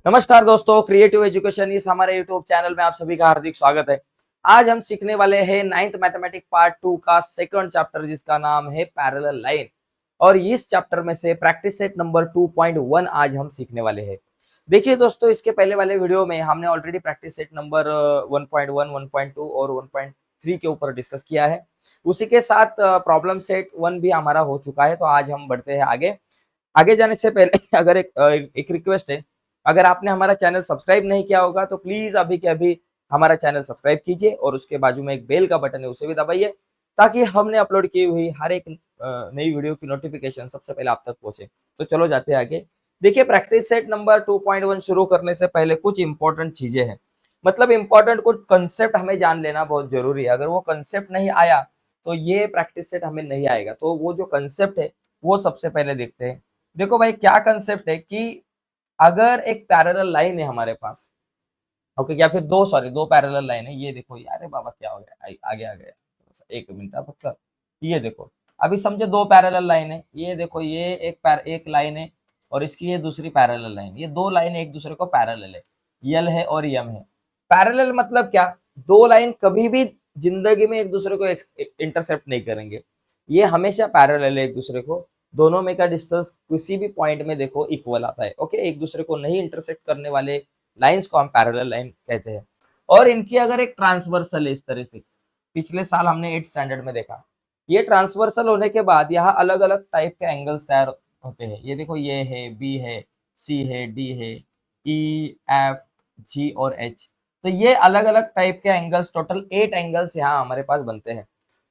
नमस्कार दोस्तों, creative education इस हमारे यूट्यूब चैनल में आप सभी का हार्दिक स्वागत है। आज हम सीखने वाले हैं 9th मैथमेटिक्स पार्ट 2 का सेकंड चैप्टर जिसका नाम है पैरेलल लाइन। और इस चैप्टर में से प्रैक्टिस सेट नंबर 2.1 आज हम सीखने वाले हैं। देखिए दोस्तों, इसके पहले वाले वीडियो में हमने ऑलरेडी प्रैक्टिस सेट नंबर 1.1, 1.2 और 1.3 के ऊपर डिस्कस किया है। उसी के साथ प्रॉब्लम सेट 1 भी हमारा हो चुका है। तो आज हम बढ़ते हैं आगे। आगे जाने से पहले अगर एक रिक्वेस्ट है, अगर आपने हमारा चैनल सब्सक्राइब नहीं किया होगा तो प्लीज अभी के अभी हमारा चैनल सब्सक्राइब कीजिए और उसके बाजू में एक बेल का बटन है उसे भी दबाइए, ताकि हमने अपलोड की हुई हर एक नई वीडियो की नोटिफिकेशन सबसे पहले आप तक पहुंचे। तो चलो जाते हैं आगे। देखिए, प्रैक्टिस सेट नंबर 2.1 शुरू करने से पहले कुछ इंपॉर्टेंट चीजें हैं, मतलब इंपॉर्टेंट कुछ कंसेप्ट हमें जान लेना बहुत जरूरी है। अगर वो कंसेप्ट नहीं आया तो ये प्रैक्टिस सेट हमें नहीं आएगा। तो वो जो कंसेप्ट है वो सबसे पहले देखते हैं। देखो भाई, क्या कंसेप्ट है कि अगर एक पैरेलल लाइन है हमारे पास, ओके, या फिर दो पैरेलल लाइन है। ये देखो, अरे बाबा क्या हो गया, आगे आ गया, एक मिनट आप मतलब। ये देखो, अभी समझो दो पैरेलल लाइन है। ये देखो, ये एक लाइन है और इसकी ये दूसरी पैरेलल लाइन। ये दो लाइन एक दूसरे को पैरेलल है, यल है और यम है। पैरेलल मतलब क्या? दो लाइन कभी भी जिंदगी में एक दूसरे को इंटरसेप्ट नहीं करेंगे। ये हमेशा पैरेलल है एक दूसरे को। दोनों में का डिस्टेंस किसी भी पॉइंट में देखो इक्वल आता है। ओके, एक दूसरे को नहीं इंटरसेक्ट करने वाले लाइंस को हम पैरेलल लाइन कहते हैं। और इनकी अगर एक ट्रांसवर्सल है इस तरह से, पिछले साल हमने 8th स्टैंडर्ड में देखा। ये ट्रांसवर्सल होने के बाद यहाँ अलग अलग टाइप के एंगल्स तैयार होते हैं। ये देखो, ये है, बी है, सी है, डी है, ई, एफ, जी और एच। तो ये अलग अलग टाइप के एंगल्स, टोटल 8 एंगल्स यहाँ हमारे पास बनते हैं।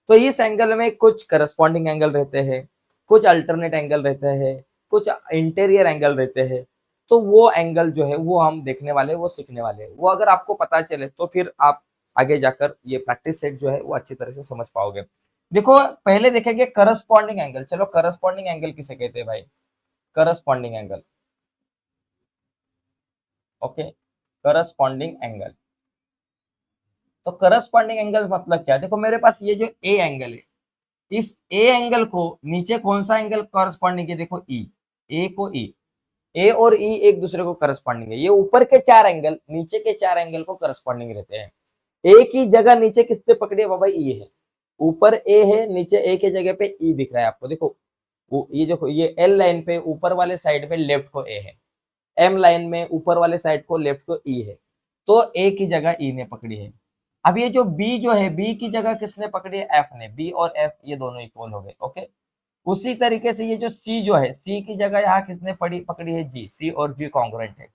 तो इस एंगल में कुछ करस्पॉन्डिंग एंगल रहते हैं, कुछ अल्टरनेट एंगल रहते हैं, कुछ इंटीरियर एंगल रहते हैं। तो वो एंगल जो है वो हम देखने वाले, वो सीखने वाले। वो अगर आपको पता चले तो फिर आप आगे जाकर ये प्रैक्टिस सेट जो है वो अच्छी तरह से समझ पाओगे। देखो, पहले देखेंगे करस्पॉन्डिंग एंगल। चलो, करस्पॉन्डिंग एंगल किसे कहते हैं भाई? Corresponding angle, okay, corresponding angle. तो करस्पॉन्डिंग एंगल मतलब क्या? देखो, मेरे पास ये जो ए एंगल है, इस ए एंगल को नीचे कौन सा एंगल करस्पॉन्डिंग है? देखो, ई। ए को ई, ए और ई एक दूसरे को करस्पॉन्डिंग है। ये ऊपर के 4 एंगल नीचे के 4 एंगल को करस्पॉन्डिंग रहते हैं। ए की जगह नीचे किसने पकड़ी है बाबा? ई है। ऊपर ए है, नीचे ए की जगह पे ई दिख रहा है आपको। देखो, ये जो ये एल लाइन पे ऊपर वाले साइड पे लेफ्ट को ए है, एम लाइन में ऊपर वाले साइड को लेफ्ट को ई है। तो ए की जगह ई ने पकड़ी है। अब ये जो बी जो है, बी की जगह किसने पकड़ी है? एफ ने। बी और एफ ये दोनों इक्वल हो गए। ओके, उसी तरीके से ये जो सी जो है, सी की जगह यहाँ किसने पकड़ी है? जी। सी और जी कॉन्ग्रुएंट है।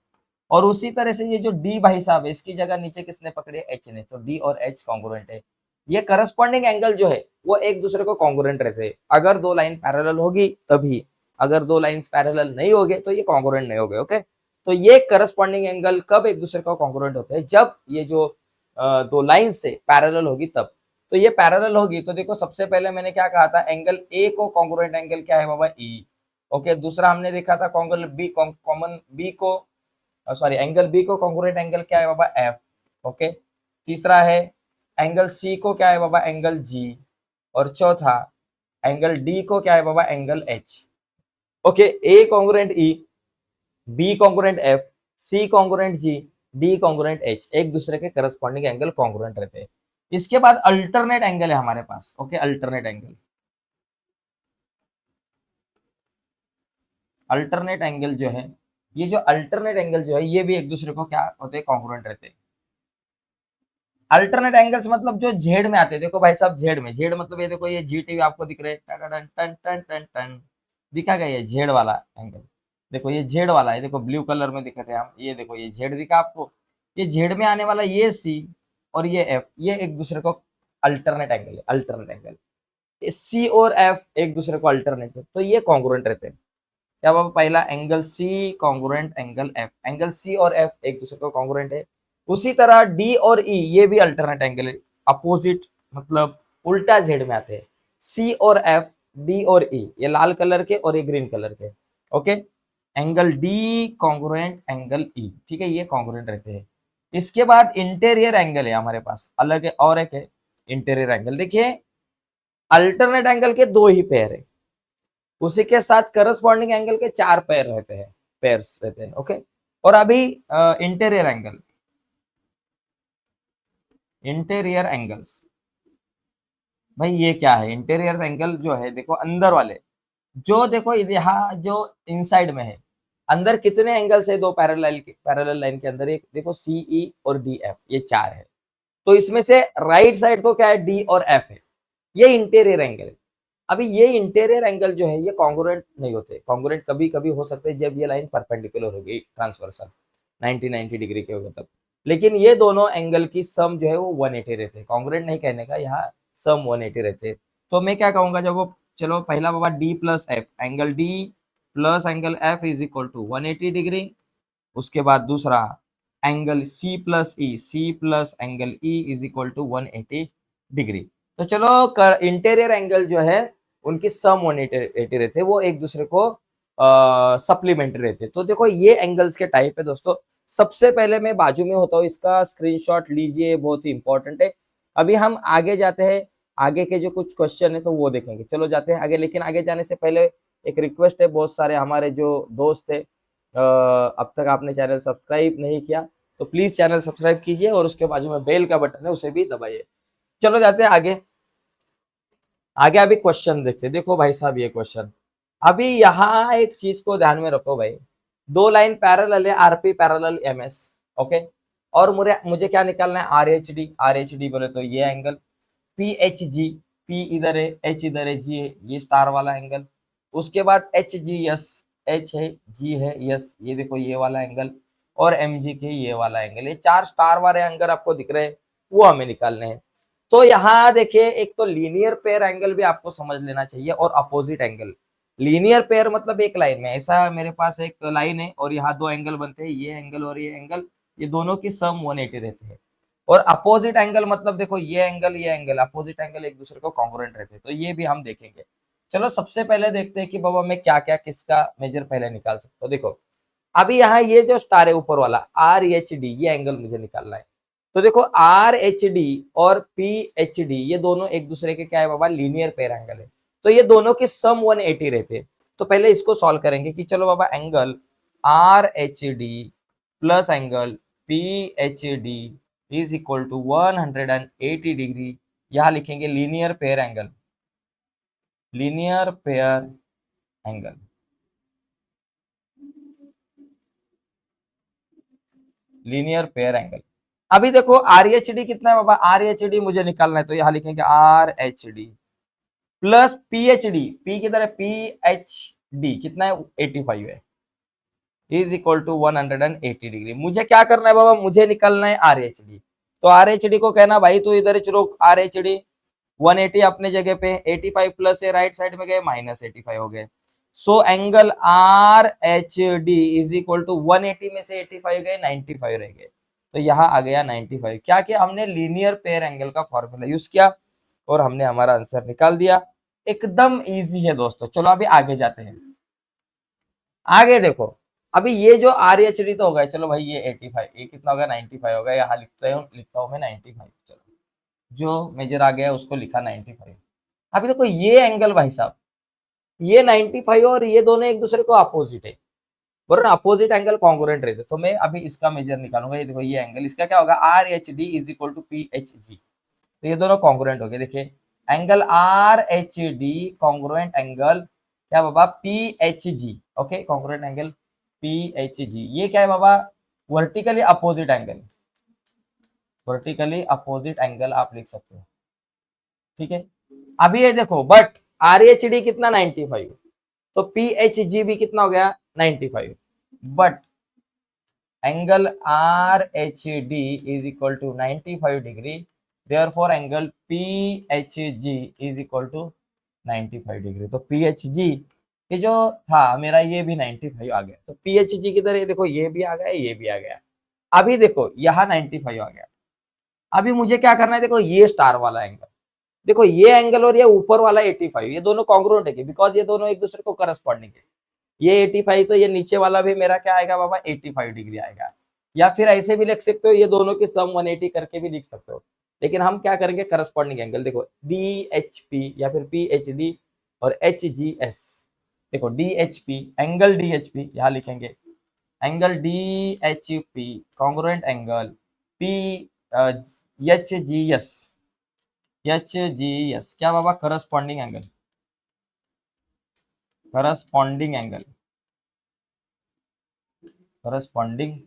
और उसी तरह से ये जो डी भाई साहब है, इसकी जगह नीचे किसने पकड़ी है? एच ने। तो डी और एच कॉन्ग्रुएंट है। ये करस्पॉन्डिंग एंगल जो है वो एक दूसरे को कॉन्ग्रुएंट रहते हैं। अगर दो लाइन पैरेलल होगी तभी, अगर दो लाइंस पैरेलल नहीं होगे तो ये कॉन्ग्रुएंट नहीं होगे। ओके, तो ये करस्पॉन्डिंग एंगल कब एक दूसरे को कॉन्ग्रुएंट होते हैं? जब ये जो दो लाइन से पैरेलल होगी तब। तो ये पैरेलल होगी तो देखो, सबसे पहले मैंने क्या कहा था? एंगल ए को कॉन्ग्रुएंट एंगल क्या है बाबा? ई। ओके, दूसरा हमने देखा था कॉन्गल बी, कॉमन बी को, सॉरी, एंगल बी को कॉन्ग्रुएंट एंगल क्या है बाबा? एफ। ओके, तीसरा है एंगल सी को क्या है बाबा? Angle G. और चौथा एंगल डी को क्या है बाबा? Angle H. Okay, A congruent E, B congruent F, C congruent G, D congruent H, एक दूसरे के करस्पॉन्डिंग एंगल कॉन्ग्रुएंट रहते हैं। इसके बाद अल्टरनेट एंगल है हमारे पास। Okay, alternate angle, alternate angle जो है, ये जो अल्टरनेट एंगल जो है ये भी एक दूसरे को क्या होते हैं? कॉन्ग्रुएंट रहते हैं। अल्टरनेट एंगल्स मतलब जो जेड में आते हैं। देखो भाई साहब, जेड में, जेड मतलब ये देखो, ये जी टीवी आपको दिख रहे हैं, टन टन टन टन टन, दिखा गया ये जेड वाला एंगल। देखो, ये जेड वाला है, देखो ब्लू कलर में दिखे थे हम। ये देखो, ये जेड दिखा आपको। ये जेड में आने वाला ये सी और ये एफ, ये एक दूसरे को अल्टरनेट एंगल है। अल्टरनेट एंगल, सी और एफ एक दूसरे को अल्टरनेट है, तो ये कॉन्ग्रुएंट रहते हैं। क्या बाबा? पहला angle C congruent angle F, angle C और एफ एक दूसरे को कॉन्ग्रुएंट है। उसी तरह डी और ई ये भी अल्टरनेट एंगल है, अपोजिट, मतलब उल्टा जेड में आते हैं। सी और एफ, डी और ई, ये लाल कलर के और ये ग्रीन कलर के। Okay, angle D congruent angle ई, ठीक है, ये कॉन्ग्रुएंट रहते हैं। इसके बाद इंटीरियर एंगल है हमारे पास, अलग है, और एक है इंटीरियर एंगल। देखिए, अल्टरनेट एंगल के दो ही पेयर है, उसी के साथ करस्पॉन्डिंग एंगल के 4 पेयर रहते हैं, पेयर्स रहते हैं। ओके, और अभी इंटीरियर एंगल, इंटीरियर एंगल्स, भाई ये क्या है? इंटीरियर एंगल जो है देखो अंदर वाले, जो देखो यहाँ जो इनसाइड में है, अंदर कितने एंगल्स है दो पैरेलल लाइन के अंदर? एक देखो सीई और डी एफ, ये चार है। तो इसमें से राइट साइड को क्या है? डी और एफ है, ये इंटीरियर एंगल है। अभी ये इंटीरियर एंगल जो है ये कॉन्ग्रुएंट नहीं होते। कॉन्ग्रुएंट कभी कभी हो सकते हैं जब ये लाइन परपेंडिकुलर होगी, ट्रांसवर्सल 90 डिग्री के होगा तब। लेकिन ये दोनों एंगल की सम जो है वो 180 रहते हैं। कॉन्ग्रुएंट नहीं कहने का, यहाँ सम 180 रहते हैं। तो मैं क्या कहूंगा जब वो, चलो पहला बाबा D plus F, angle D plus angle F is equal to 180 degree. उसके बाद दूसरा angle C plus E, C plus angle E is equal to 180 degree. तो चलो इंटीरियर एंगल जो है उनकी सम 180 रहते हैं, वो एक दूसरे को सप्लीमेंट्री रहते हैं। तो देखो ये एंगल्स के टाइप है दोस्तों। सबसे पहले मैं बाजू में होता हूँ, इसका स्क्रीनशॉट लीजिए, बहुत ही इंपॉर्टेंट है। अभी हम आगे जाते हैं, आगे के जो कुछ क्वेश्चन है तो वो देखेंगे। चलो जाते हैं आगे, लेकिन आगे जाने से पहले एक रिक्वेस्ट है, बहुत सारे हमारे जो दोस्त है अब तक आपने चैनल सब्सक्राइब नहीं किया तो प्लीज चैनल सब्सक्राइब कीजिए और उसके बाजू में बेल का बटन है उसे भी दबाइए। चलो जाते हैं आगे। आगे अभी क्वेश्चन देखते हैं। देखो भाई साहब ये क्वेश्चन, अभी यहाँ एक चीज को ध्यान में रखो भाई, दो लाइन पैरेलल है, आरपी पैरेलल एमएस, ओके। और मुझे मुझे क्या निकालना है? आरएचडी। आरएचडी बोले तो ये एंगल, पीएचजी, पी इधर है, एच इधर है, जी है, ये स्टार वाला एंगल। उसके बाद एच जी एस, एच है, जी है, यस, ये देखो ये वाला एंगल, और एम जी के ये वाला एंगल। ये चार स्टार वाले एंगल आपको दिख रहे हैं, वो हमें निकालने हैं। तो यहाँ देखिए, एक तो लीनियर पेयर एंगल भी आपको समझ लेना चाहिए और अपोजिट एंगल। लीनियर पेयर मतलब एक लाइन में, ऐसा मेरे पास एक लाइन है और यहाँ दो एंगल बनते हैं, ये एंगल और ये एंगल, ये दोनों की सम 180 रहते हैं। और अपोजिट एंगल मतलब देखो ये एंगल अपोजिट एंगल एक दूसरे को कॉन्ग्रुएंट रहते हैं। तो ये भी हम देखेंगे। चलो सबसे पहले देखते हैं कि बाबा मैं क्या क्या किसका मेजर पहले निकाल सकता हूँ। देखो अभी यहाँ ये जो स्टार है ऊपर वाला आर एच डी, ये एंगल मुझे निकालना है। तो देखो आर एच डी और पी एच डी ये दोनों एक दूसरे के क्या है बाबा? लीनियर पेयर एंगल है। तो ये दोनों की सम 180 रहते हैं। तो पहले इसको सॉल्व करेंगे कि चलो बाबा angle R H D plus angle P H D is equal to 180 degree. यहां लिखेंगे linear pair angle, linear pair angle, linear pair angle. अभी देखो आर एच डी कितना है बाबा? आर एच डी मुझे निकालना है, तो यहां लिखेंगे are H D plus P H D, P किधर है? पी एच डी कितना है? 85 है, इज इक्वल टू 180 डिग्री। मुझे क्या करना है बाबा? मुझे निकालना है आर एच डी। तो आर एच डी को कहना भाई तो इधर रोक, आर एच डी 180 अपने जगह पे, 85 प्लस है, राइट साइड में गए माइनस 85 हो गए। So angle R H D is equal to 180 में से 85 गए, 95 रह गए। तो यहाँ आ गया 95। क्या किया हमने? लीनियर पेयर एंगल का फॉर्मूला यूज किया और हमने हमारा आंसर निकाल दिया। एकदम इजी है दोस्तों। चलो अभी आगे जाते हैं। आगे देखो, अभी ये जो आर एच डी तो हो गया, चलो भाई ये 85, ये कितना होगा? 95 होगा। यहाँ लिखता हूँ मैं 95। चलो जो मेजर आ गया उसको लिखा 95। अभी देखो ये एंगल भाई साहब, ये 95 और ये दोनों एक दूसरे को अपोजिट है, बराबर? अपोजिट एंगल कॉन्ग्रुएंट रहते। तो मैं अभी इसका मेजर निकालूंगा। ये देखो ये एंगल, इसका क्या होगा? R H D is equal to P H G. तो ये दोनों कॉन्ग्रुएंट हो गए। देखिए angle R H D congruent angle क्या बाबा? P H G. Okay, congruent angle P H G. ये क्या है बाबा? Vertically opposite angle, vertically opposite angle आप लिख सकते हो, ठीक है। अभी ये देखो, बट आर एच डी कितना? 95। तो पी एच जी भी कितना हो गया? 95। But angle R H D is equal to 95 degree, therefore angle P H G is equal to 95 degree. तो पी एच जी ये जो था मेरा, ये भी 95 आ गया। तो पी एच जी किधर है? देखो ये भी आ गया, ये भी आ गया। अभी देखो यहाँ 95 आ गया। अभी मुझे क्या करना है? देखो ये स्टार वाला एंगल, देखो ये एंगल और ये ऊपर वाला 85, ये दोनों कॉन्ग्रुएंट है बिकॉज ये दोनों एक दूसरे को करस्पॉन्डिंग है। ये 85 तो ये नीचे वाला भी मेरा क्या आएगा बाबा? 85 डिग्री आएगा। या फिर ऐसे भी लिख सकते हो, ये दोनों की सम 180 करके भी लिख सकते हो। लेकिन हम क्या करेंगे? Corresponding angle. देखो डी एच पी या फिर पी एच डी और एच जी एस। देखो D H P, angle D H P यहाँ लिखेंगे angle D H P congruent angle P H G S, H G S क्या बाबा, corresponding angle, corresponding angle, corresponding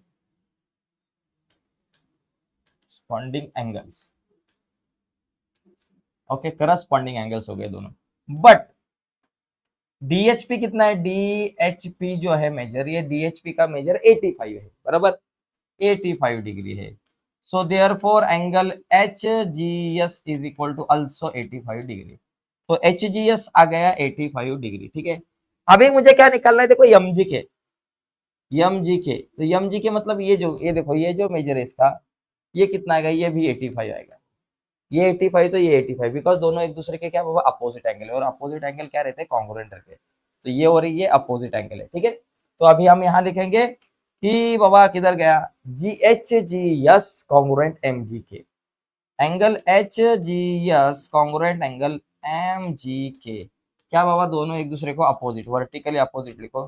sponding angles, okay corresponding angles हो गए दोनों। But DHP कितना है, DHP जो है मेजर, ये डीएचपी का मेजर 85 है, बराबर 85 डिग्री है। So therefore angle H G S is equal to also 85 degree. तो एच जी एस आ गया 85 डिग्री, ठीक है। अभी मुझे क्या निकालना है, देखो एम जी के, एम जी के, तो एम जी के मतलब ये जो, ये देखो ये जो मेजर है इसका, ये कितना आएगा, ये भी 85 आएगा, ये 85 तो ये 85, बिकॉज दोनों एक दूसरे के क्या बाबा अपोजिट एंगल है, और अपोजिट एंगल क्या रहते हैं, कॉन्ग्रुएंट रहते हैं। तो ये और ये अपोजिट एंगल है, ठीक है। तो अभी हम यहाँ लिखेंगे कि बाबा किधर गया, G H G S congruent M G K, angle H G S congruent angle M G K, क्या बाबा दोनों एक दूसरे को अपोजिट, वर्टिकली अपोजिट लिखो,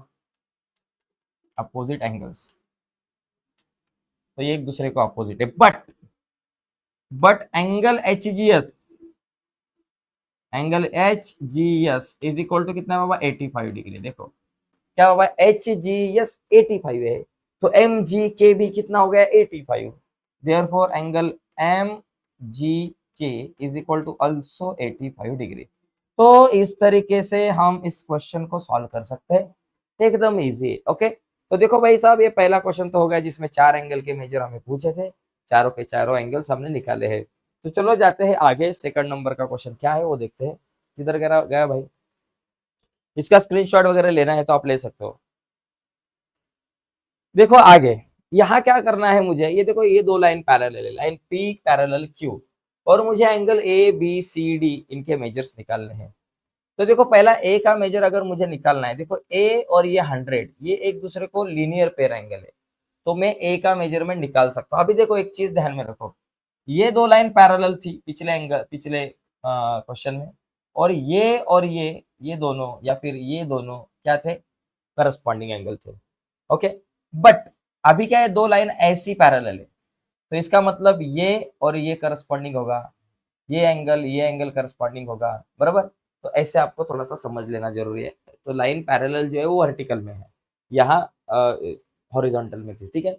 अपोजिट एंगल्स, तो ये एक दूसरे को अपोजिट है। But angle H G S, angle H G S is equal to कितना बाबा, 85 डिग्री। देखो क्या बाबा, एच जी एस 85 है, तो एम जी के भी कितना हो गया, 85। Therefore angle M G K is equal to also 85 degree. तो इस तरीके से हम इस क्वेश्चन को सॉल्व कर सकते हैं, एकदम इजी, ओके। तो देखो भाई साहब, ये पहला क्वेश्चन तो हो गया जिसमें 4 एंगल के मेजर हमें पूछे थे, चारों के चारों एंगल्स हमने निकाले हैं। तो चलो जाते हैं आगे, सेकंड नंबर का क्वेश्चन क्या है वो देखते हैं। किधर गया गया भाई, इसका स्क्रीनशॉट वगैरह लेना है तो आप ले सकते हो। देखो आगे यहाँ क्या करना है मुझे, ये देखो ये दो लाइन पैरेलल है, लाइन पी पैरेलल क्यू, और मुझे angle A B C D इनके मेजर्स निकालने हैं। तो देखो पहला ए का मेजर अगर मुझे निकालना है, देखो ए और ये 100, ये एक दूसरे को लीनियर पेयर एंगल है, तो मैं ए का मेजरमेंट निकाल सकता हूँ। अभी देखो एक चीज ध्यान में रखो, ये दो लाइन पैरेलल थी पिछले एंगल, पिछले क्वेश्चन में, और ये दोनों या फिर ये दोनों क्या थे, करस्पॉन्डिंग एंगल थे, ओके। बट अभी क्या है, दो लाइन ऐसी पैरेलल है, तो इसका मतलब ये और ये करस्पॉन्डिंग होगा, ये एंगल करस्पॉन्डिंग होगा, बराबर। तो ऐसे आपको थोड़ा सा समझ लेना जरूरी है। तो लाइन पैरेलल जो है वो वर्टिकल में है, यहाँ हॉरिजॉन्टल में थी, ठीक है।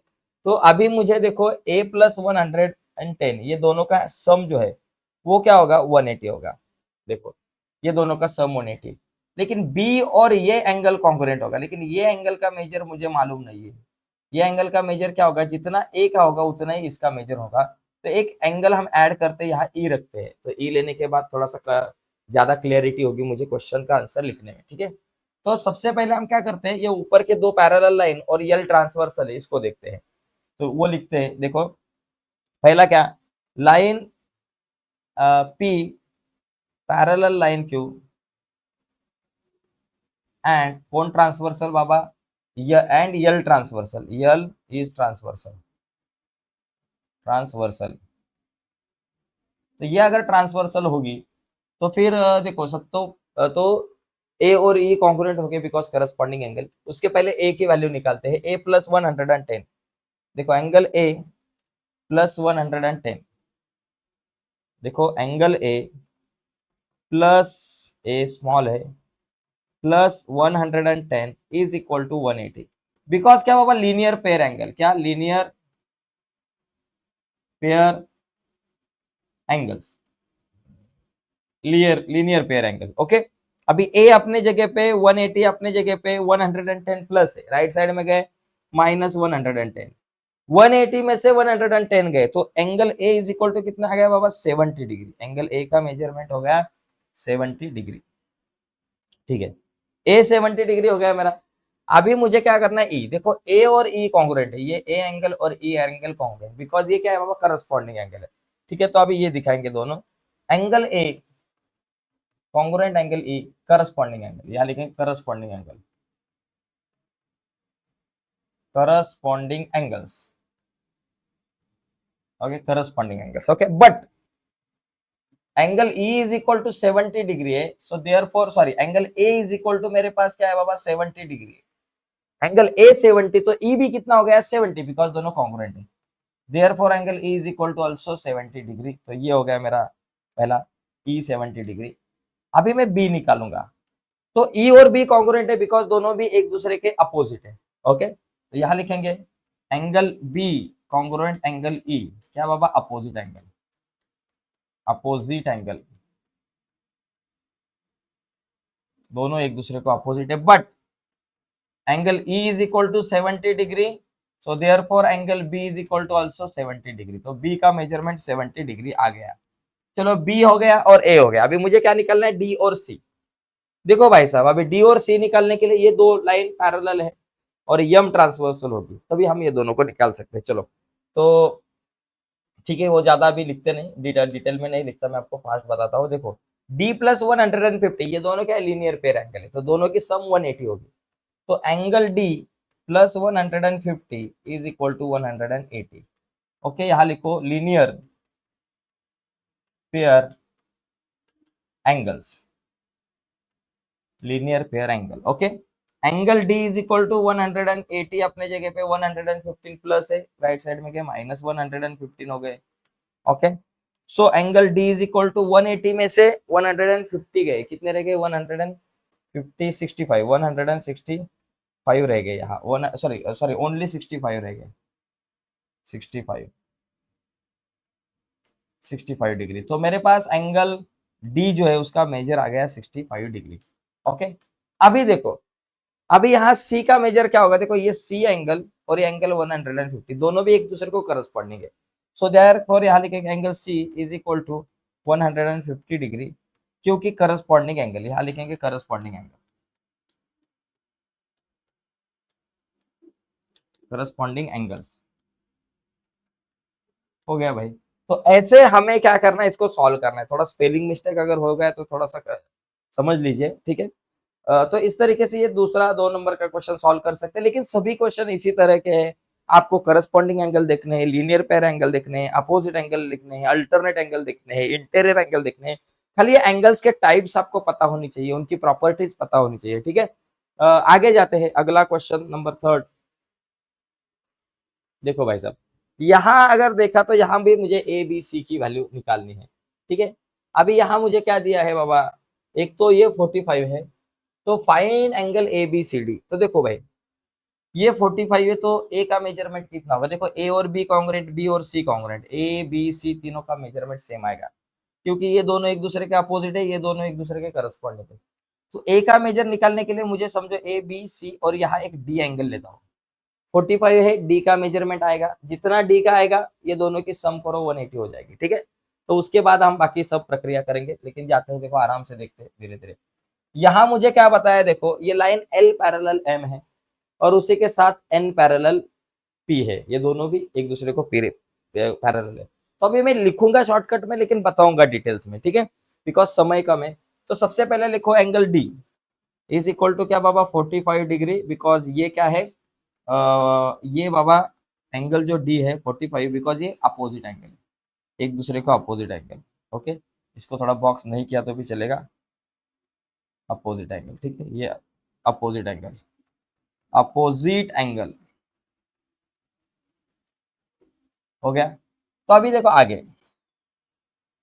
तो अभी मुझे देखो a प्लस 110, ये दोनों का सम जो है वो क्या होगा, 180 होगा। देखो ये दोनों का सम 180, लेकिन b और ये एंगल कॉन्ग्रुएंट होगा, लेकिन ये एंगल का मेजर मुझे मालूम नहीं है। ये एंगल का मेजर क्या होगा, जितना a का होगा उतना ही इसका मेजर होगा। तो एक एंगल हम ऐड करते हैं, यहाँ e रखते हैं, तो e लेने के बाद थोड़ा सा ज्यादा क्लियरिटी होगी मुझे क्वेश्चन का आंसर लिखने में, ठीक है। तो सबसे पहले हम क्या करते हैं, ये ऊपर के दो पैरेलल लाइन और यल ट्रांसवर्सल है, इसको देखते हैं। तो वो लिखते हैं, देखो पहला क्या, line P parallel line Q and कौन ट्रांसवर्सल बाबा, and L transversal, L is transversal, transversal. तो ये अगर ट्रांसवर्सल होगी तो फिर देखो सब तो ए और ई कॉन्ग्रुएंट हो गए बिकॉज करस्पॉन्डिंग एंगल। उसके पहले ए की वैल्यू निकालते हैं, ए प्लस 110, देखो एंगल ए प्लस 110, देखो angle A plus A small है plus 110 is equal to 180, because क्या बाबा, लीनियर पेयर एंगल, क्या linear pair angles, linear pair angle, okay. अभी ए अपने जगह पे 180, अपने जगह पे 110 प्लस है, राइट साइड में गए माइनस 110, 180 में से 110 गए, तो angle A is equal to कितना आ गया बाबा, 70 डिग्री। एंगल ए का मेजरमेंट हो गया 70 डिग्री, ठीक है। ए 70 डिग्री हो गया मेरा। अभी मुझे क्या करना है, ई, देखो ए और ई कॉन्ग्रुएंट है, ये ए एंगल और ई एंगल कॉन्ग्रुएंट, बिकॉज ये क्या है बाबा, करस्पॉन्डिंग एंगल है, ठीक है। तो अभी ये दिखाएंगे दोनों, angle A congruent angle E corresponding angle, यहाँ लिखेंगे corresponding angle, corresponding angles, okay corresponding angles, okay. But angle E is equal to 70 degree है, so therefore sorry angle A is equal to मेरे पास क्या है बाबा, 70 डिग्री, एंगल ए 70 तो ई भी कितना हो गया 70 बिकॉज दोनों कॉन्ग्रुएंट है। Therefore angle E is equal to also 70 degree. तो ये हो गया मेरा पहला ई 70 डिग्री। अभी मैं बी निकालूंगा तो ई और बी कॉन्ग्रुएंट है बिकॉज दोनों भी एक दूसरे के अपोजिट है। ओके तो यहां लिखेंगे angle B congruent angle E क्या बाबा अपोजिट एंगल, अपोजिट एंगल दोनों एक दूसरे को अपोजिट है but angle E is equal to 70 degree so therefore angle B is equal to also 70 degree. तो B का मेजरमेंट 70 डिग्री आ गया। चलो B हो गया और A हो गया। अभी मुझे क्या निकालना है D और C। देखो भाई साहब अभी D और C निकालने के लिए ये दो लाइन पैरेलल है और यम ट्रांसवर्सल होगी तभी हम ये दोनों को निकाल सकते हैं। चलो तो ठीक है वो ज्यादा अभी लिखते नहीं, डिटेल में नहीं लिखता, मैं आपको फास्ट बताता हूँ। देखो D प्लस 150 ये दोनों क्या लीनियर पेयर एंगल है तो दोनों की सम 180 होगी। तो angle D plus 150 is equal to 180। Okay यहां लिखो linear pair angles, linear pair angle. Okay angle D is equal to 180 अपने जगह पे 115 प्लस है, राइट साइड में गए माइनस 115 हो गए। Okay so angle D is equal to 180 में से 150 गए, कितने रह गए 150 65 165 रह गए यहाँ, वन सॉरी सॉरी ओनली 65 रह गए, 65 डिग्री। तो मेरे पास एंगल डी जो है उसका मेजर आ गया 65 डिग्री। ओके अभी देखो अभी यहाँ सी का मेजर क्या होगा, देखो ये सी एंगल और ये एंगल 150 दोनों भी एक दूसरे को करस्पॉन्डिंग है। सो देयरफॉर यहाँ लिखेंगे angle C is equal to 150 degree क्योंकि करस्पॉन्डिंग एंगल, यहाँ लिखेंगे करस्पॉन्डिंग एंगल, करस्पॉन्डिंग एंगल्स हो गया भाई। तो ऐसे हमें क्या करना है इसको सॉल्व करना है, थोड़ा स्पेलिंग मिस्टेक अगर हो गया तो थोड़ा सा समझ लीजिए ठीक है। तो इस तरीके से ये दूसरा 2 नंबर का क्वेश्चन सॉल्व कर सकते हैं, लेकिन सभी क्वेश्चन इसी तरह के हैं। आपको करस्पॉन्डिंग एंगल देखने हैं, लीनियर पेयर एंगल देखने हैं, अपोजिट एंगल लिखने हैं, अल्टरनेट एंगल देखने हैं, इंटीरियर एंगल देखने हैं। खाली ये एंगल्स के टाइप्स आपको पता होनी चाहिए, उनकी प्रॉपर्टीज पता होनी चाहिए ठीक है। आगे जाते हैं अगला क्वेश्चन नंबर 3। देखो भाई साहब यहाँ अगर देखा तो यहाँ भी मुझे ए बी सी की वैल्यू निकालनी है ठीक है। अभी यहाँ मुझे क्या दिया है बाबा, एक तो ये 45 है तो find angle A B C D. तो देखो भाई ये 45 है तो ए का मेजरमेंट कितना होगा, देखो ए और बी कॉन्ग्रुएंट, बी और सी कॉन्ग्रुएंट, ए बी सी तीनों का मेजरमेंट सेम आएगा क्योंकि ये दोनों एक दूसरे के अपोजिट है, ये दोनों एक दूसरे के करस्पॉन्डिंग है। तो ए का मेजर निकालने के लिए मुझे समझो ए बी सी और यहाँ एक डी एंगल लेता हूँ। 45 है डी का मेजरमेंट आएगा, जितना डी का आएगा ये दोनों की सम करो 180 हो जाएगी ठीक है। तो उसके बाद हम बाकी सब प्रक्रिया करेंगे, लेकिन जाते हैं देखो आराम से देखते हैं धीरे धीरे। यहाँ मुझे क्या बताया, देखो ये लाइन L पैरेलल M है और उसी के साथ N पैरेलल P है, ये दोनों भी एक दूसरे को पैरेलल है। तो अभी मैं लिखूंगा शॉर्टकट में लेकिन बताऊंगा डिटेल्स में ठीक है, बिकॉज समय कम है। तो सबसे पहले लिखो angle D is equal to क्या बाबा 45 डिग्री, बिकॉज ये क्या है ये बाबा एंगल जो D है 45 बिकॉज ये अपोजिट एंगल है, एक दूसरे को अपोजिट एंगल। ओके इसको थोड़ा बॉक्स नहीं किया तो भी चलेगा, अपोजिट एंगल ठीक है, ये अपोजिट एंगल, अपोजिट एंगल हो गया। तो अभी देखो आगे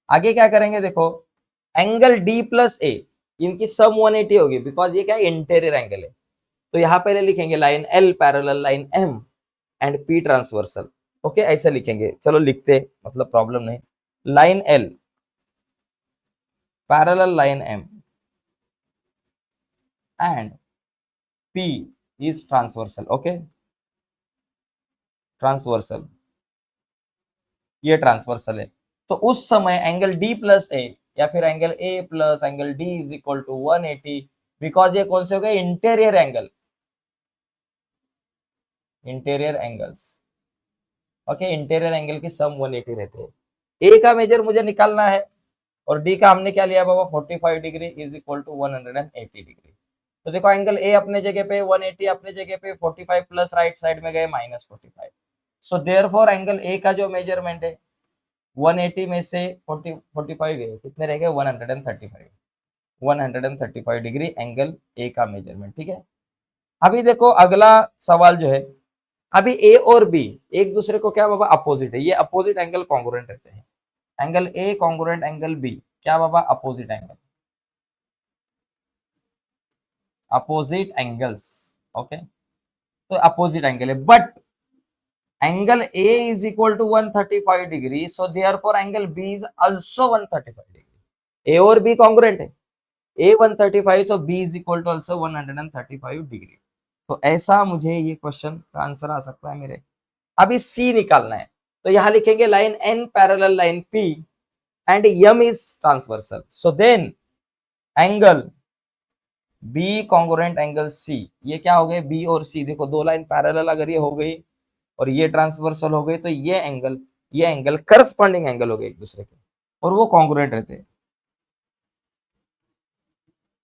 आगे क्या करेंगे, देखो एंगल डी प्लस ए इनकी सम 180 होगी बिकॉज ये क्या इंटीरियर एंगल है। तो यहां पहले लिखेंगे line L parallel line M and P transversal. Okay ऐसे लिखेंगे, चलो लिखते मतलब प्रॉब्लम नहीं, line L parallel line M and P is transversal. Okay transversal, ये ट्रांसवर्सल है। तो उस समय एंगल डी प्लस ए या फिर angle A plus angle D is equal to 180 because ये कौन से हो गए interior angle, interior angles. Okay interior angle की सम 180 रहते हैं। ए का मेजर मुझे निकालना है और डी का हमने क्या लिया बाबा 45 degree is equal to 180 degree. तो देखो एंगल ए अपने जगह पे 180 अपने जगह पे 45 प्लस राइट साइड में गए minus 45। So therefore angle A का जो मेजरमेंट है 180 में से 45 है, कितने रह गए 135, 135 डिग्री एंगल ए का मेजरमेंट ठीक है। अभी देखो अगला सवाल जो है, अभी ए और बी एक दूसरे को क्या बाबा अपोजिट है, ये अपोजिट एंगल कॉन्ग्रुएंट रहते हैं। Angle A congruent angle B क्या बाबा opposite angle, opposite angles. Okay, तो अपोजिट एंगल है, but angle A is equal to 135 degree, so therefore angle B is also 135 degree. A और B congruent है, A 135 तो B is equal to also 135 degree. तो ऐसा मुझे ये question का आंसर आ सकता है मेरे। अभी सी निकालना है, तो यहां लिखेंगे line N parallel line P and M is transversal, so then angle B congruent angle C, ये क्या हो गए बी और सी, देखो दो लाइन पैरेलल अगर ये हो गई और ये ट्रांसवर्सल हो गई, तो ये एंगल करस्पॉन्डिंग एंगल हो गए एक दूसरे के, और वो कॉन्ग्रुएंट रहते हैं,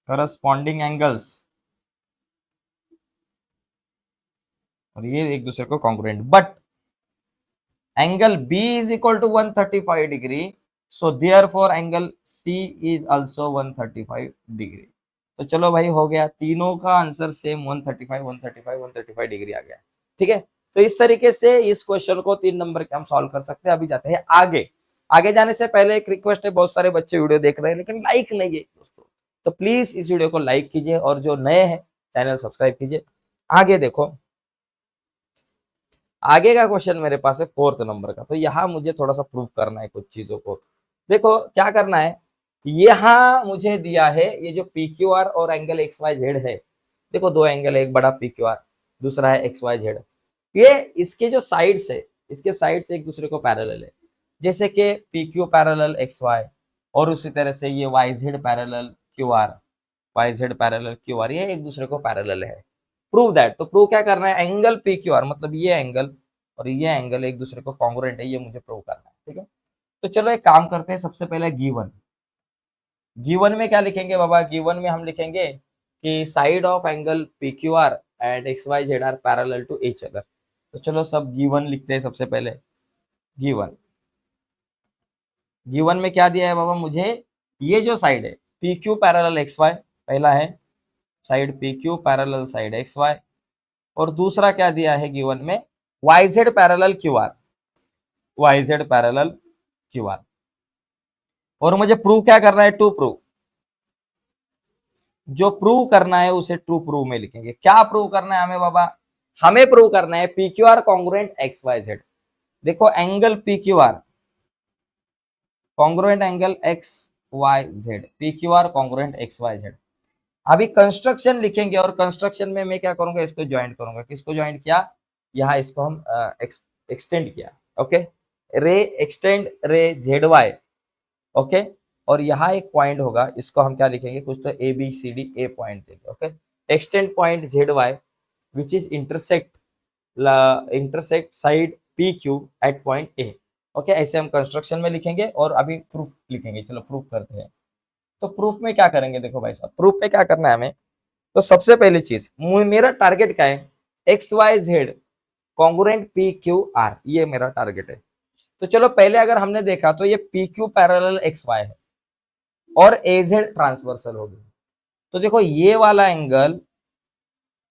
करस्पॉन्डिंग एंगल्स, और ये एक दूसरे को congruent. But angle B is equal to 135 degree, so therefore angle C is also 135 degree. तो चलो भाई हो गया, तीनों का आंसर सेम 135 135 135 डिग्री आ गया। ठीक है, तो इस तरीके से इस क्वेश्चन को 3 नंबर के हम सॉल्व कर सकते हैं। अभी जाते हैं आगे। आगे जाने से पहले एक रिक्वेस्ट है, बहुत सारे बच्चे वीडियो देख रहे हैं लेकिन लाइक नहीं है दोस्तों, तो प्लीज इस वीडियो को लाइक कीजिए और जो नए हैं चैनल सब्सक्राइब कीजिए। आगे देखो, आगे का क्वेश्चन मेरे पास है 4th नंबर का, तो यहाँ मुझे थोड़ा सा प्रूव करना है कुछ चीजों को। देखो क्या करना है, यहाँ मुझे दिया है ये जो पी क्यू आर और एंगल एक्स वाई जेड है, देखो दो एंगल है, एक बड़ा पी क्यू आर, दूसरा है एक्स वाई जेड। ये इसके जो साइड्स है, इसके साइड्स एक दूसरे को पैरेलल है, जैसे कि P Q parallel X Y, और उसी तरह से ये Y Z parallel Q R, Y Z parallel Q R, ये एक दूसरे को पैरेलल है। प्रूव दैट, तो प्रूव क्या करना है, एंगल पी क्यू आर मतलब ये एंगल और ये एंगल एक दूसरे को कॉन्ग्रुएंट है, ये मुझे प्रूव करना है। ठीक है, तो चलो एक काम करते हैं, सबसे पहले गिवन, गिवन में क्या लिखेंगे बाबा, गिवन में हम लिखेंगे कि side of angle P Q R and X Y Z are parallel to each other. तो चलो सब गिवन लिखते हैं सबसे पहले। गिवन, गिवन में क्या दिया है बाबा मुझे, ये जो साइड है P Q parallel X Y, पहला है side P Q parallel side X Y, और दूसरा क्या दिया है गिवन में, Y Z parallel Q R, Y Z parallel Q R. और मुझे प्रूव क्या करना है, टू प्रूव, जो प्रूव करना है उसे ट्रू प्रूव में लिखेंगे। क्या प्रूव करना है हमें बाबा, हमें प्रूव करना है P Q R congruent X Y Z. देखो angle P Q R congruent angle X Y Z, P Q R congruent X Y Z. अभी कंस्ट्रक्शन लिखेंगे और कंस्ट्रक्शन में मैं क्या करूंगा, इसको ज्वाइंट करूंगा। किसको ज्वाइंट किया, यहाँ इसको हम एक्सटेंड किया। ओके, रे एक्सटेंड रे जेड वाई। ओके, और यहाँ एक पॉइंट होगा, इसको हम क्या लिखेंगे, कुछ तो A B C D, A point देंगे। Okay, extend point Z Y which is intersect side P Q at point A. Okay, ऐसे हम कंस्ट्रक्शन में लिखेंगे और अभी प्रूफ लिखेंगे। चलो प्रूफ करते हैं। तो प्रूफ में क्या करेंगे, देखो भाई साहब, प्रूफ में क्या करना है हमें, तो सबसे पहली चीज मेरा टारगेट क्या है, X Y Z congruent P Q R, ये मेरा टारगेट है। तो चलो पहले अगर हमने देखा तो ये P Q parallel X Y है और ए जेड ट्रांसवर्सल होगी, तो देखो ये वाला एंगल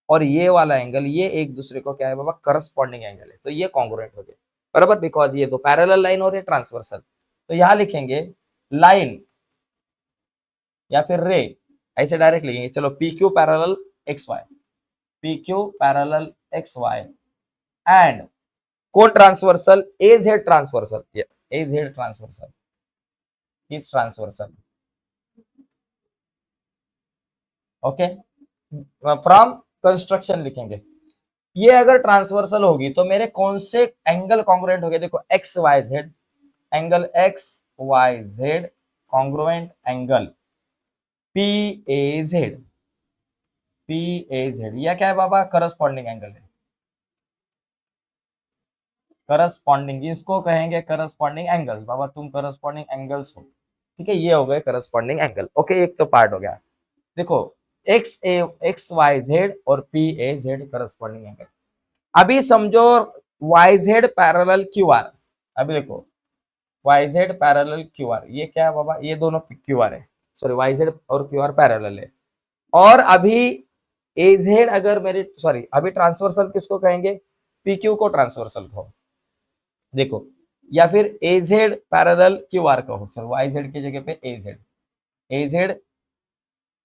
और ये वाला एंगल, ये एक दूसरे को क्या है बाबा, करस्पॉन्डिंग एंगल है, तो ये कॉन्ग्रुएंट हो गए बराबर, बिकॉज ये दो पैरेलल लाइन और ये ट्रांसवर्सल। तो यहां लिखेंगे लाइन या फिर रे, ऐसे डायरेक्ट लिखेंगे। चलो P Q parallel X Y, P Q parallel X Y and को transversal A Z transversal, A Z transversal is transversal. Okay, from construction लिखेंगे, ये अगर ट्रांसवर्सल होगी तो मेरे कौन से एंगल कॉन्ग्रुएंट हो गए, देखो X Y Z, angle X Y Z congruent angle P A Z, P A Z, यह क्या है बाबा, करस्पॉन्डिंग एंगल है, करस्पॉन्डिंग, इसको कहेंगे करस्पॉन्डिंग एंगल्स। बाबा तुम करस्पॉन्डिंग एंगल्स हो, ठीक है, ये हो गए करस्पॉन्डिंग एंगल। ओके, एक तो पार्ट हो गया। देखो एक्स वाई जेड और P A Z corresponding angle. अभी समझो Y Z parallel Q R, अभी देखो Y Z parallel Q R, ये क्या है बाबा, ये दोनों क्यू आर है, सॉरी वाई जेड और क्यू आर पैरेलल है, और अभी एजेड अगर मेरे सॉरी अभी ट्रांसवर्सल किसको कहेंगे, पीक्यू को ट्रांसवर्सल कहो देखो, या फिर एजेड पैरेलल क्यू आर कहो, चलो वाईजेड की जगह पे AZ, AZ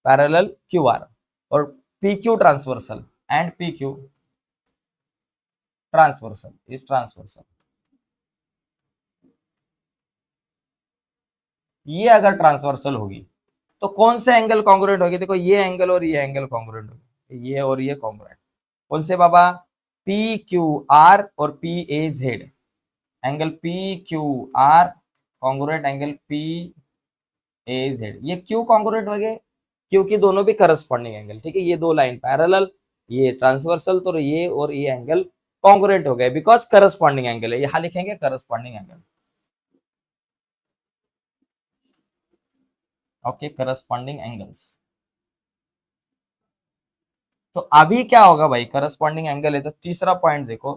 parallel Q R और PQ transversal and PQ transversal is transversal. ये अगर ट्रांसवर्सल होगी तो कौन से एंगल कॉन्ग्रुएंट होगी, देखो ये एंगल और ये एंगल कॉन्ग्रुएंट होगी, ये और ये कॉन्ग्रुएंट कौन से बाबा, पी क्यू आर और P A Z, angle P Q R congruent angle P A Z, ये क्यों कॉन्ग्रुएंट हो गए, क्योंकि दोनों भी करस्पॉन्डिंग एंगल, ठीक है, ये दो लाइन पैरेलल, ये ट्रांसवर्सल, तो ये और ये एंगल कॉन्ग्रुएंट हो गए बिकॉज करस्पॉन्डिंग एंगल है, यहां लिखेंगे corresponding angle, okay corresponding angles. तो अभी क्या होगा भाई, करस्पॉन्डिंग एंगल है तो तीसरा पॉइंट देखो,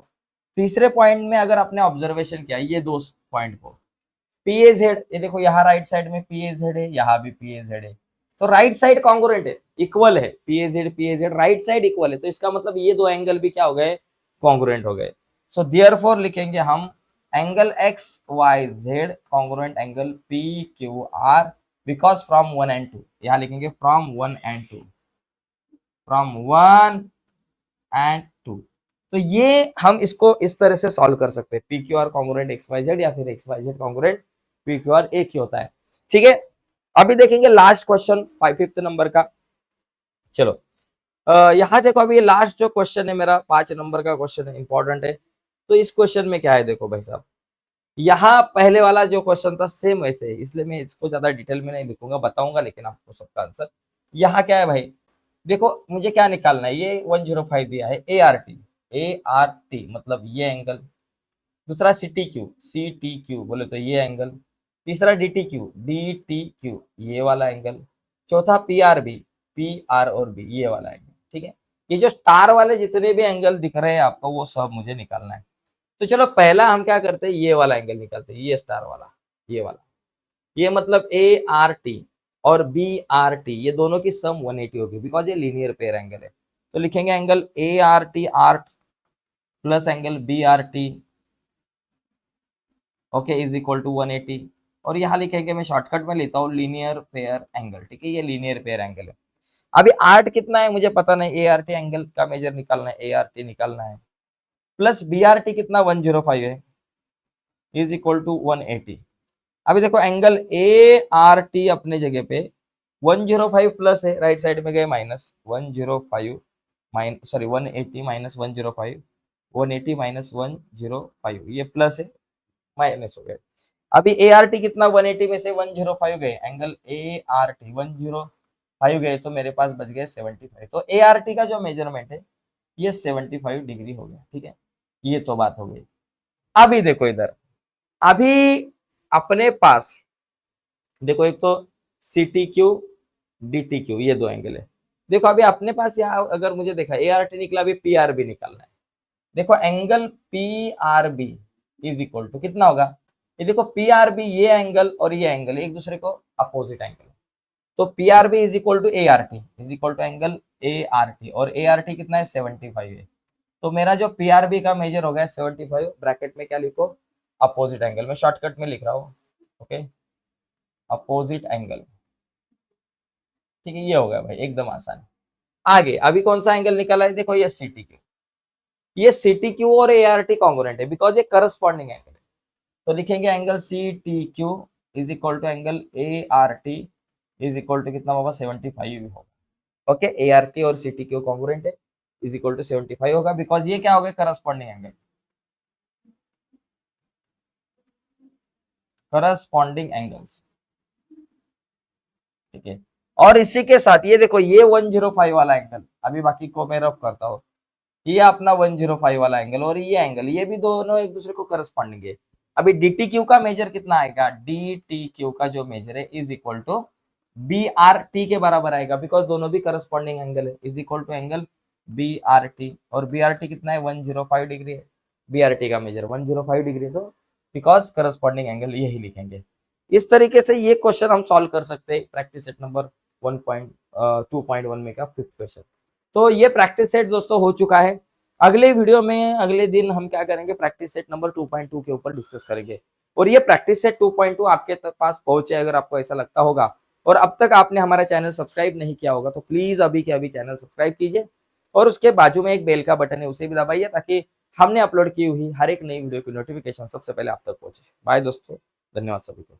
तीसरे पॉइंट में अगर आपने ऑब्जर्वेशन किया ये दो पॉइंट को, पी ए जेड, ये देखो यहाँ राइट साइड में पी ए जेड है, यहाँ भी पी ए जेड है, तो राइट साइड कॉन्ग्रुएंट है, इक्वल है, P A Z right side equal है, तो इसका मतलब ये दो एंगल भी क्या हो गए, कॉन्ग्रुएंट हो गए। सो देयरफॉर लिखेंगे हम angle X Y Z congruent angle P Q R because from 1 and 2, यहाँ लिखेंगे फ्रॉम 1 and 2, फ्रॉम 1 and 2। तो ये हम इसको इस तरह से सॉल्व कर सकते हैं, P Q R congruent X Y Z या फिर X Y Z congruent P Q R, एक ही होता है, ठीक है। अभी देखेंगे लास्ट क्वेश्चन 5th नंबर का, चलो यहाँ देखो, अभी लास्ट जो क्वेश्चन है मेरा 5 नंबर का क्वेश्चन है, इंपॉर्टेंट है। तो इस क्वेश्चन में क्या है देखो भाई साहब, यहाँ पहले वाला जो क्वेश्चन था सेम वैसे है, इसलिए मैं इसको ज्यादा डिटेल में नहीं लिखूंगा, बताऊंगा लेकिन आपको सबका आंसर। यहाँ क्या है भाई, देखो मुझे क्या निकालना है, ये 105 दिया है, ए आर टी मतलब ये एंगल, दूसरा सी टी क्यू बोले तो ये एंगल, तीसरा डी टी क्यू ये वाला एंगल, चौथा पी आर और बी ये वाला एंगल, ठीक है। ये जो स्टार वाले जितने भी एंगल दिख रहे हैं आपको वो सब मुझे निकालना है। तो चलो पहला हम क्या करते हैं, ये वाला एंगल निकालते हैं, ये स्टार वाला, ये वाला, ये मतलब ए आर टी और बी आर टी ये दोनों की सम 180 होगी बिकॉज ये लीनियर पेयर एंगल है। तो लिखेंगे angle A R T R plus angle B R T, okay, is equal to 180, और यहाँ लिखेंगे, मैं शॉर्टकट में लेता हूँ लीनियर पेयर एंगल, ठीक है, ये लीनियर पेयर एंगल है। अभी आर्ट कितना है मुझे पता नहीं, ए आर टी एंगल का मेजर निकालना है, ए आर टी निकालना है, प्लस बी आर टी कितना 105 है, इज इक्वल टू 180। अभी देखो एंगल ए आर टी अपने जगह पे 105 प्लस है, राइट साइड में गए माइनस 105 सॉरी 180 माइनस 105, 180 माइनस 105 ये प्लस है माइनस हो गए। अभी ए आर टी कितना 180 में से 105 गए, एंगल ए आर टी 105 गए तो मेरे पास बच गए 75, तो ए आर टी का जो मेजरमेंट है ये 75 डिग्री हो गया, ठीक है, ये तो बात हो गई। अभी देखो इधर, अभी अपने पास देखो एक तो C T Q D T Q ये दो एंगल है, देखो अभी अपने पास यहाँ अगर मुझे देखा ए आर टी निकला, अभी पी आर बी निकालना है, देखो angle P R B is equal to कितना होगा, ये देखो पी आर बी ये एंगल और ये एंगल एक दूसरे को अपोजिट एंगल, तो P R B is equal to A R T is equal to angle A R T, और ए आर टी कितना है 75 है, तो मेरा जो पी आर बी का मेजर हो गया 75, ब्रैकेट में क्या लिखो अपोजिट एंगल, मैं शॉर्टकट में लिख रहा हूँ, ओके अपोजिट एंगल, ठीक है, ये हो गया भाई एकदम आसान। आगे अभी कौन सा एंगल निकला है, देखो ये सी टी क्यू, ये सी टी क्यू और ए आर टी कॉन्ग्रुएंट है बिकॉज ये करस्पॉन्डिंग एंगल है, तो लिखेंगे angle C T Q is equal to angle A R T is equal to कितना होगा 75 होगा, ओके ए आर टी और सी टी क्यू कॉन्ग्रुएंट है, इज इक्वल टू 75 होगा बिकॉज ये क्या हो गया करस्पॉन्डिंग एंगल, करस्पॉन्डिंग एंगल्स, ठीक है। और इसी के साथ ये देखो ये 105 वाला एंगल, अभी बाकी को मैं रफ करता हूँ, ये अपना 105 वाला एंगल और ये एंगल, ये भी दोनों एक दूसरे को करस्पॉन्डिंग है। अभी डी टी क्यू का मेजर कितना आएगा, डी टी क्यू का जो मेजर है is equal to B R T के बराबर आएगा बिकॉज दोनों भी करस्पॉन्डिंग एंगल है, is equal to angle B R T, और बी आर टी कितना है 105 डिग्री है, बी आर टी का मेजर 105 डिग्री, तो बिकॉज करस्पॉन्डिंग एंगल यही लिखेंगे। इस तरीके से ये क्वेश्चन हम सॉल्व कर सकते हैं, प्रैक्टिस सेट नंबर 1.2.1 में का 5th क्वेश्चन। तो ये प्रैक्टिस सेट दोस्तों हो चुका है। अगले वीडियो में अगले दिन हम क्या करेंगे, प्रैक्टिस सेट नंबर 2.2 के ऊपर डिस्कस करेंगे। और ये प्रैक्टिस सेट 2.2 आपके पास पहुंचे अगर आपको ऐसा लगता होगा, और अब तक आपने हमारा चैनल सब्सक्राइब नहीं किया होगा, तो प्लीज अभी के अभी चैनल सब्सक्राइब कीजिए और उसके बाजू में एक बेल का बटन है उसे भी दबाइए, ताकि हमने अपलोड की हुई हर एक नई वीडियो की नोटिफिकेशन सबसे पहले आप तक पहुंचे। बाय दोस्तों, धन्यवाद सभी को।